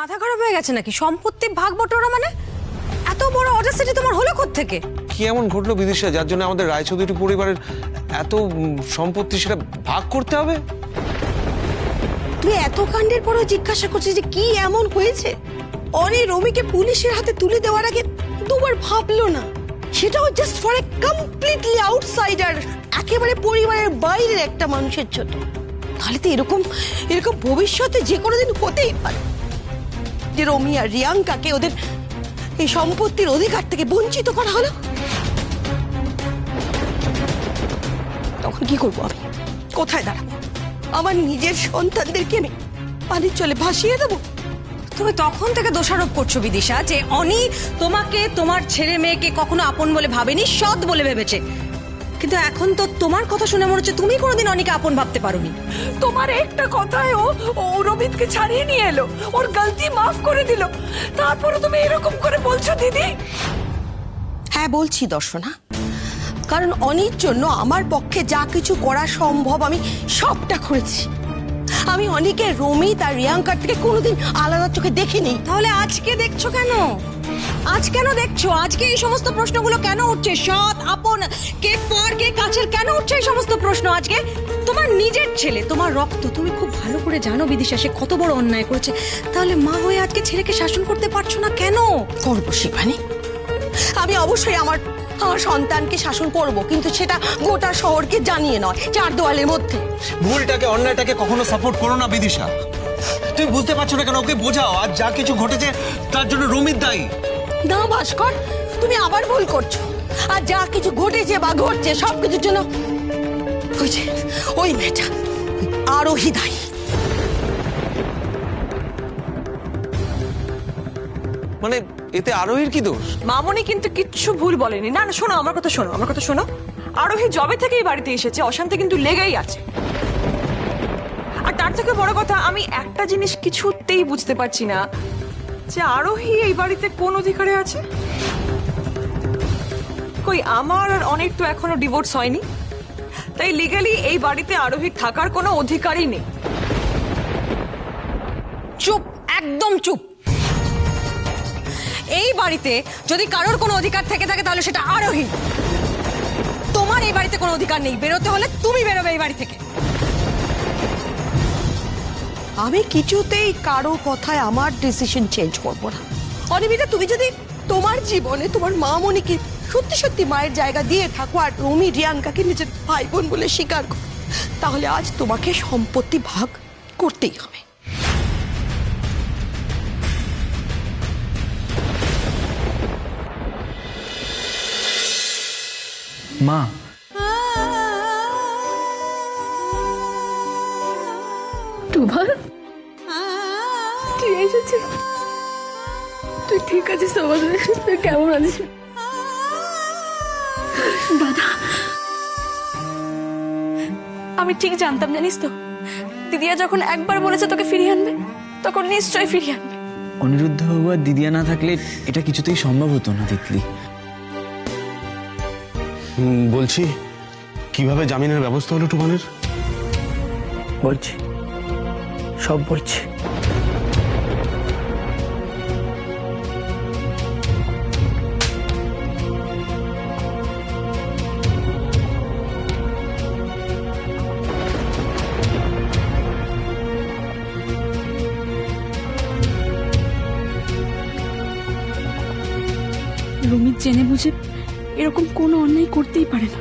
মাথা খারাপ হয়ে গেছে নাকি? সম্পত্তি ভাগ বটোয়ারা মানে এত বড় অডাসিটি তোমার হলো কোত্থেকে? কি এমন ঘটলো বিদিশা যার জন্য আমাদের রায়চৌধুরী পরিবারের এত সম্পত্তি সেটা ভাগ করতে হবে? তুই এত কাণ্ডের পরও জিজ্ঞাসা করছিস যে কি এমন হয়েছে? অনি রমিকে পুলিশের হাতে তুলে দেওয়ার আগে দুবার ভাবলো না? সেটাও just for a completely outsider, একেবারে পরিবারের বাইরের একটা মানুষের জন্য। তাহলে তো এরকম ভবিষ্যতে যে কোনো দিন হতেই পারে যে রমি আর রিয়াঙ্কাকে ওদের এই সম্পত্তির অধিকার থেকে বঞ্চিত করা হলো। তখন কি করবো আমি? কোথায় দাঁড়াবো? আমার নিজের সন্তানদেরকে আমি পানির জলে ভাসিয়ে দেবো? তুমি তখন থেকে দোষারোপ করছো বিদিশা যে অনি তোমাকে তোমার ছেলে মেয়েকে কখনো আপন বলে ভাবেনি, সৎ বলে ভেবেছে। কিন্তু এখন তো তোমার কথা শুনে মনে হচ্ছে তুমি কোনোদিন অনিকে আপন ভাবতে পারোনি। তোমার একটা কথায় ও রবিতকে ছাড়িয়ে নিয়ে এলো, ওর গলতি মাফ করে দিল, তারপরে তুমি এরকম করে বলছো দিদি? হ্যাঁ বলছি দর্শনা, কারণ অনির জন্য আমার পক্ষে যা কিছু করা সম্ভব আমি সবটা করেছি। আমি অনিকে রমিত আর রিয়াঙ্কার থেকে কোনোদিন আলাদা চোখে দেখিনি। তাহলে আজকে দেখছো কেন? আজ কেন দেখছো? আজকে এই সমস্ত প্রশ্নগুলো কেন উঠছে? সৎ আপন কে পর কে কাছের কেন উঠছে এই সমস্ত প্রশ্ন আজকে? তোমার নিজের ছেলে, তোমার রক্ত, তুমি খুব ভালো করে জানো বিদিশা সে কত বড় অন্যায় করেছে। তাহলে মা হয়ে আজকে ছেলেকে শাসন করতে পারছো না কেন? করবো শিবানী, আমি অবশ্যই আমার সন্তানকে শাসন করব, কিন্তু সেটা গোটা শহরকে জানিয়ে নয়, চার দেওয়ালের মধ্যে। ভুলটাকে অন্যায়টাকে কখনো সাপোর্ট করো না বিদিশা। তুমি বুঝতে পারছো না কেন? ওকে বোঝাও আর যা কিছু ঘটেছে তার জন্য রমিত দায়ী। না ভাস্কর, তুমি আবার ভুল করছো। আর যা কিছু ঘটেছে বা ঘটছে সবকিছুর জন্য ওই মেয়েটা আরোহী দায়ী। মানে এতে আরোহীর কি দোষ? মামনি কিন্তু কিচ্ছু ভুল বলেনি। না না, শোনো আমার কথা, শোনো আমার কথা শোনো। আরোহী জবে থেকে এই বাড়িতে এসেছে অশান্তি কিন্তু লেগেই আছে। আর তার থেকে বড় কথা, আমি একটা জিনিস কিছুতেই বুঝতে পারছি না যে আরোহী এই বাড়িতে কোন অধিকারে আছে। কই আমার আর অনেক তো এখনো ডিভোর্স হয়নি, তাই লিগালি এই বাড়িতে আরোহীর থাকার কোনো অধিকারই নেই। চুপ, একদম চুপ। এই বাড়িতে যদি কারোর কোনো অধিকার থেকে থাকে তাহলে সেটা আরোহী। তোমার এই বাড়িতে কোনো অধিকার নেই, বেরোতে হলে তুমি বেরোবে এই বাড়ি থেকে। আমি কিছুতেই কারো কথায় আমার ডিসিশন চেঞ্জ করবো না। অনিমিতা, তুমি যদি তোমার জীবনে তোমার মা মনিকে সত্যি সত্যি মায়ের জায়গা দিয়ে থাকো আর রমি রিয়াঙ্কাকে নিজের ভাই বোন বলে স্বীকার করো, তাহলে আজ তোমাকে সম্পত্তি ভাগ করতেই হবে। মা, টুবাল, তুই এসেছিস? তুই ঠিক আছিস তো? তুই কেমন আছিস দাদা? আমি ঠিক জানতাম, জানিস তো, দিদিয়া যখন একবার বলেছে তোকে ফিরিয়ে আনবে, তখন নিশ্চয়ই ফিরিয়ে আনবে। অনিরুদ্ধ বাবু আর দিদিয়া না থাকলে এটা কিছুতেই সম্ভব হতো না তিতলি। বলছি কিভাবে জামিনের ব্যবস্থা হলো টুবানের? বলছি, সব বলছি। রমিত জেনে বুঝে এরকম কোনো অন্যায় করতেই পারে না।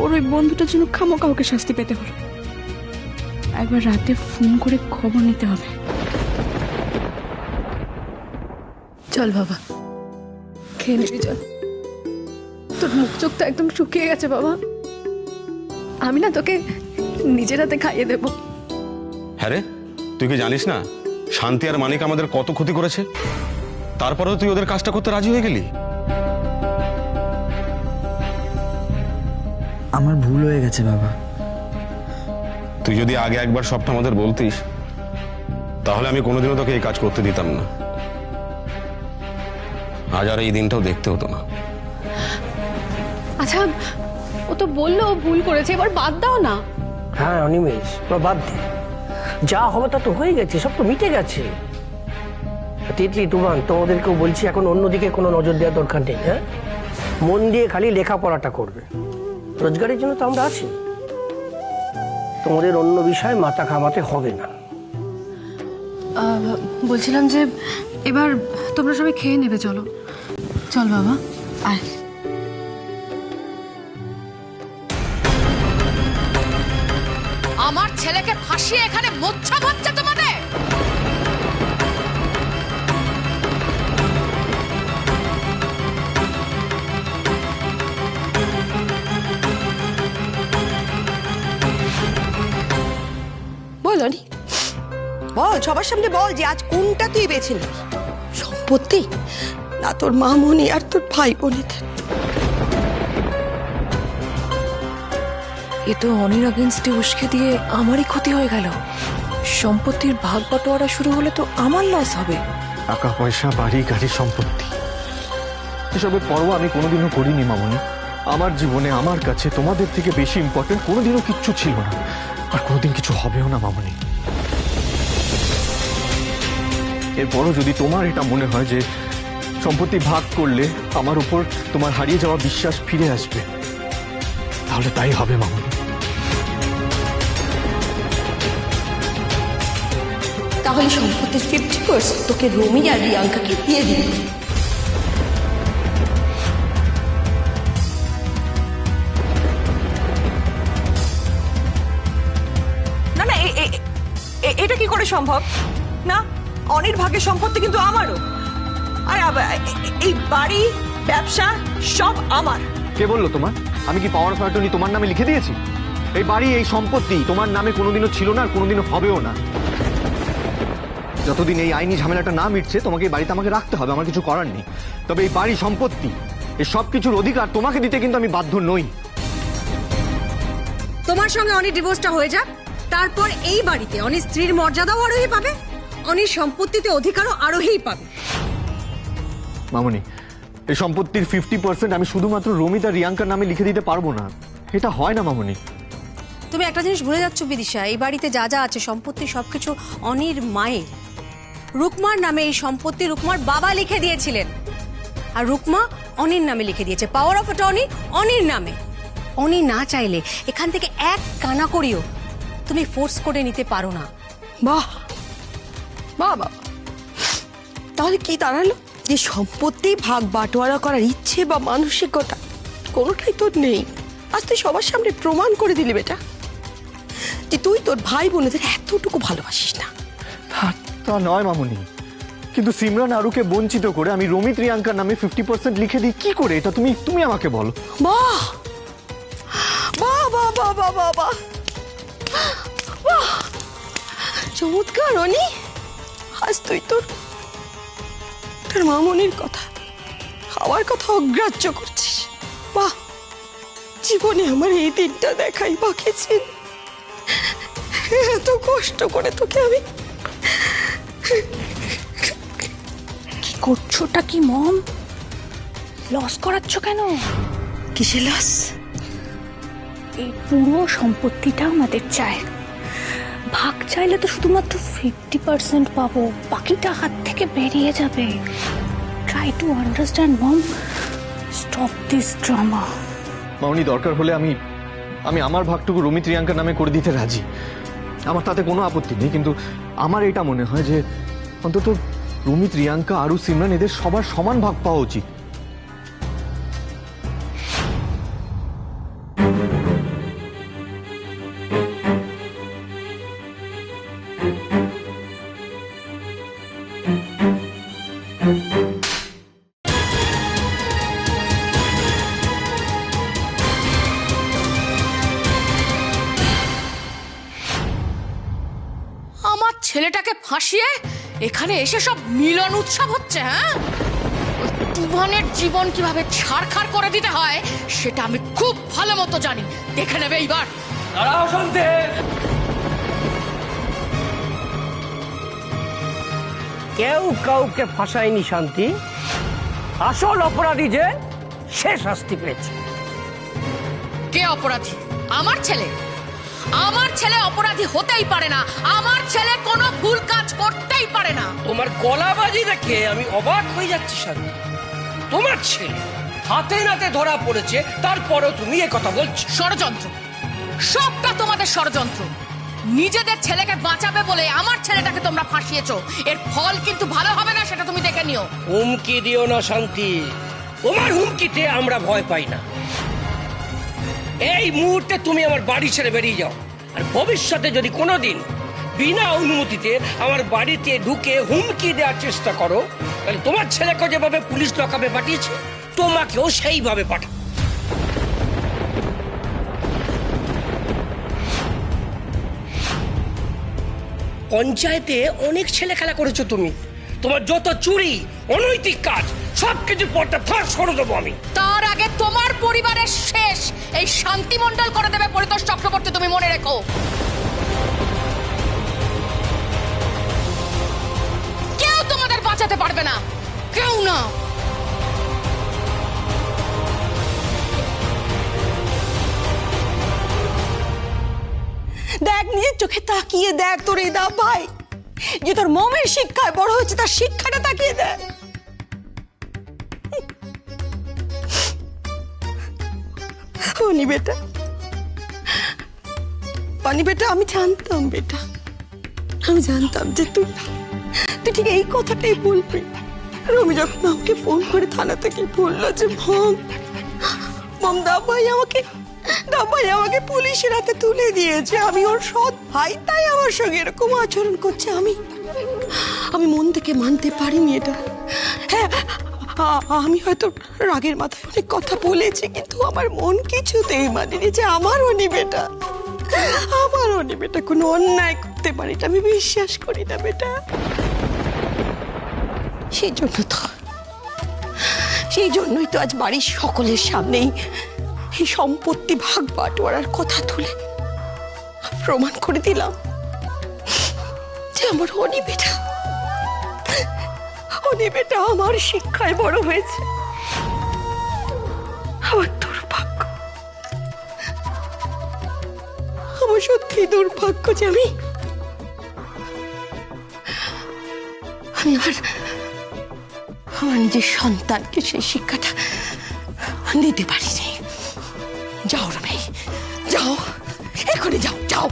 ওর ওই বন্ধুটার জন্য খামোখা ওকে শাস্তি পেতে হলো। একবার রাতে ফোন করে খবর নিতে হবে। চল বাবা, খেয়ে নিবি, চল। তোর মুখ চোখ তো একদম শুকিয়ে গেছে বাবা। আমি না তোকে নিজের হাতে খাইয়ে দেবো। হ্যাঁ রে, তুই কি জানিস না শান্তি আর মানিক আমাদের কত ক্ষতি করেছে? তারপরেও তুই ওদের কাজটা করতে রাজি হয়ে গেলি। আমার ভুল হয়ে গেছে বাবা। তুই যদি আগে একবার সবটা আমাদের বলতিস তাহলে আমি কোনোদিনও তোকে এই কাজ করতে দিতাম না। আজ আর এই দিনটাও দেখতে হতো না। আচ্ছা, ও তো বললো ও ভুল করেছে, এবার বাদ দাও না। হ্যাঁ অনিমেষ, বাদ দে। যা হবে তা তো হয়ে গেছে, সব তো মিটে গেছে। তিতলি তুমান তোমাদেরকেও বলছি এখন অন্যদিকে কোনো নজর দেওয়ার দরকার নেই। হ্যাঁ, মন দিয়ে খালি লেখাপড়াটা করবে। রোজগারের জন্য তো আমরা আছি, তোমাদের অন্য বিষয়ে মাথা ঘামাতে হবে না। বলছিলাম যে এবার তোমরা সবাই খেয়ে নেবে, চলো চল বাবা আয়। আমার ছেলেকে ফাঁসিয়ে এখানে মোচ্ছা ভাবছে তোমাদের? বল অনি, বল সবার সামনে বল যে আজ কোনটা তুই বেছে নিবি, সম্পত্তি না তোর মামনি আর তোর ভাই বোনেদের? এ তো অনির আগেনস্টে উস্কে দিয়ে আমারই ক্ষতি হয়ে গেল। সম্পত্তির ভাগ বাটোয়ারা শুরু হলে তো আমার লস হবে। টাকা পয়সা, বাড়ি গাড়ি, সম্পত্তি, এসবের পরোয়া আমি কোনোদিনও করিনি মামনি। আমার জীবনে আমার কাছে তোমাদের থেকে বেশি ইম্পর্টেন্ট কোনোদিনও কিচ্ছু ছিল না, আর কোনোদিন কিছু হবেও না মামনি। এরপরও যদি তোমার এটা মনে হয় যে সম্পত্তি ভাগ করলে আমার উপর তোমার হারিয়ে যাওয়া বিশ্বাস ফিরে আসবে, তাহলে তাই হবে মামনি। তাহলে সম্পত্তির 50% তোকে রমি আর রিয়াঙ্কাকে দিয়ে দিবি। না না, এটা কি করে সম্ভব? না, অনির ভাগের সম্পত্তি কিন্তু আমারও। আর এই বাড়ি, ব্যবসা সব আমার। কে বললো তোমার? আমি কি পাওয়ার অফ অ্যাটর্নি তোমার নামে লিখে দিয়েছি? এই বাড়ি, এই সম্পত্তি তোমার নামে কোনোদিনও ছিল না, আর কোনোদিনও হবেও না। যতদিন এই আইনি ঝামেলাটা না মিটছে তোমাকে এই বাড়িতে আমাকে রাখতে হবে, আমার কিছু করার নেই। তবে এই বাড়ি, সম্পত্তি, এই সব কিছুর অধিকার তোমাকে দিতে কিন্তু আমি বাধ্য নই। তোমার সঙ্গে অনির ডিভোর্সটা হয়ে যাক, তারপর এই বাড়িতে অনির স্ত্রীর মর্যাদাও আরোহী পাবে, অনির সম্পত্তিতে অধিকারও আরোহী পাবে। মামনি, এই সম্পত্তির 50% আমি শুধুমাত্র রমিতা রিয়াঙ্কার নামে লিখে দিতে পারবো না, এটা হয় না মামনি। তুমি একটা জিনিস ভুলে যাচ্ছ বিদিশা, এই বাড়িতে যা যা আছে সম্পত্তি সবকিছু অনির মায়ের। রুকমার নামে এই সম্পত্তি রুকমার বাবা লিখে দিয়েছিলেন, আর রুকমা অনির নামে লিখে দিয়েছে। পাওয়ার অফ অ্যাটর্নি অনির নামে। অনি না চাইলে এখান থেকে এক কানা করিও তুমি ফোর্স করে নিতে পারো না। বাহ বাহ বাবা, তাহলে কি দাঁড়ালো? যে সম্পত্তি ভাগ বাটোয়ারা করার ইচ্ছে বা মানসিকতা কোনোটাই তোর নেই। আজ তুই সবার সামনে প্রমাণ করে দিলি বেটা যে তুই তোর ভাই বোনেদের এতটুকু ভালোবাসিস না। তা নয় মামনি, কিন্তু সিমরান আরুকে বঞ্চিত করে আমি রমিত রিয়াঙ্কার নামে 50% লিখে দিই কি করে? এটা তুমি আমাকে বলো। বাহ বাহ বাহ বাহ বাহ বাহ বাহ, চমৎকার অনি। আজ তুই তোর মামনির কথা, আমার কথা অগ্রাহ্য করছিস। বাহ, জীবনে আমার এই দিনটা দেখাই বাকি ছিল। এত কষ্ট করে তোকে আমি। কি করছোটা কি মম? লস করাচ্ছ কেন? কিসে লস? এই পুরো সম্পত্তিটা আমাদের চাই। ভাগ চাইলে তো শুধুমাত্র 50% পাবো, বাকিটা হাত থেকে বেরিয়ে যাবে। Try to understand mom, stop this drama. মামনি, দরকার হলে আমি আমার ভাগটুকু রমিত রিয়াঙ্কার নামে করে দিতে রাজি, আমার তাতে কোনো আপত্তি নেই। কিন্তু আমার এটা মনে হয় যে অন্তত রমিত, রিয়াঙ্কা, আরু, সিমরান এদের সবার সমান ভাগ পাওয়া উচিত। আমার ছেলেটাকে ফাঁসিয়ে এখানে এসে সব মিলন উৎসব হচ্ছে। হ্যাঁ, তুফানের জীবন কিভাবে ছাড়খাড় করে দিতে হয় সেটা আমি খুব ভালো মতো জানি। দেখে নেবে এইবার। কেউ কাউকে ফাঁসায়নি শান্তি, আসল অপরাধী যে সে শাস্তি পেয়েছে। কে অপরাধী? আমার ছেলে। আমার ছেলে অপরাধী হতেই পারে না, আমার ছেলে কোনো ভুল কাজ করতেই পারে না। তোমার গলাবাজি দেখে আমি অবাক হয়ে যাচ্ছি শান্তি। তোমার ছেলে হাতে নাতে ধরা পড়েছে, তারপরেও তুমি এ কথা বলছো। ষড়যন্ত্র, সবটা তোমাদের ষড়যন্ত্র। নিজেদের ছেলেকে বাঁচাবে বলে আমার ছেলেটাকে তোমরা ফাঁসিয়েছো, এর ফল কিন্তু ভালো হবে না, সেটা তুমি দেখে নিও। হুমকি দিও না শান্তি, তোমার হুমকিতে আমরা ভয় পাই না। এই মুহূর্তে তুমি আমার বাড়ি ছেড়ে বেরিয়ে যাও, আর ভবিষ্যতে যদি কোনোদিন বিনা অনুমতিতে আমার বাড়িতে ঢুকে হুমকি দেওয়ার চেষ্টা করো, তাহলে তোমার ছেলেকে যেভাবে পুলিশ লকআপে পাঠিয়েছে তোমাকেও সেইভাবে পাঠাবো। পঞ্চায়েতে অনেক ছেলে খেলা করেছো তুমি, তোমার যত চুরি অনৈতিক কাজ সবকিছু পর্দা ফাঁস করে দেবো আমি। তার আগে তোমার পরিবারের শেষ এই শান্তি মণ্ডল করে দেবে পরিতোষ চক্রবর্তী, তুমি মনে রেখো। কেউ তোমাদের বাঁচাতে পারবে না, কেউ না। দেখ, নিজের চোখে তাকিয়ে দেখ তোর এই দা ভাই, যে তোর মমের শিক্ষায় বড় হয়েছে, তার শিক্ষাটা তাকিয়ে দেখ। অনি বেটা, অনি বেটা, আমি জানতাম বেটা, আমি জানতাম যে তুই ঠিক এই কথাটাই বলবি। রমি যখন আমাকে ফোন করে থানা থেকে বললো যে মম দাবাই আমাকে পুলিশের হাতে তুলে দিয়েছে, আমি ওর সৎ ভাই, তাই আমার সঙ্গে এরকম আচরণ করছে, আমি মন থেকে মানতে পারিনি এটা। হ্যাঁ, আমি হয়তো রাগের মাথায় অনেক কথা বলেছি, কিন্তু আমার মন কিছুতেই মানেনি যে আমার অনি বেটা কোনো অন্যায় করতে পারে, এটা আমি বিশ্বাস করি না বেটা। সেই জন্যই তো আজ বাড়ির সকলের সামনেই এই সম্পত্তি ভাগ বাটোয়ারার কথা তুলে প্রমাণ করে দিলাম যে আমার অনি বেটা আমার শিক্ষায় বড় হয়েছে। আমার দুর্ভাগ্য, আমার সত্যি দুর্ভাগ্য যে আমি আমার নিজের সন্তানকে সেই শিক্ষাটা দিতে পারিনি। যাও রমেশ, যাও, এখনই যাও।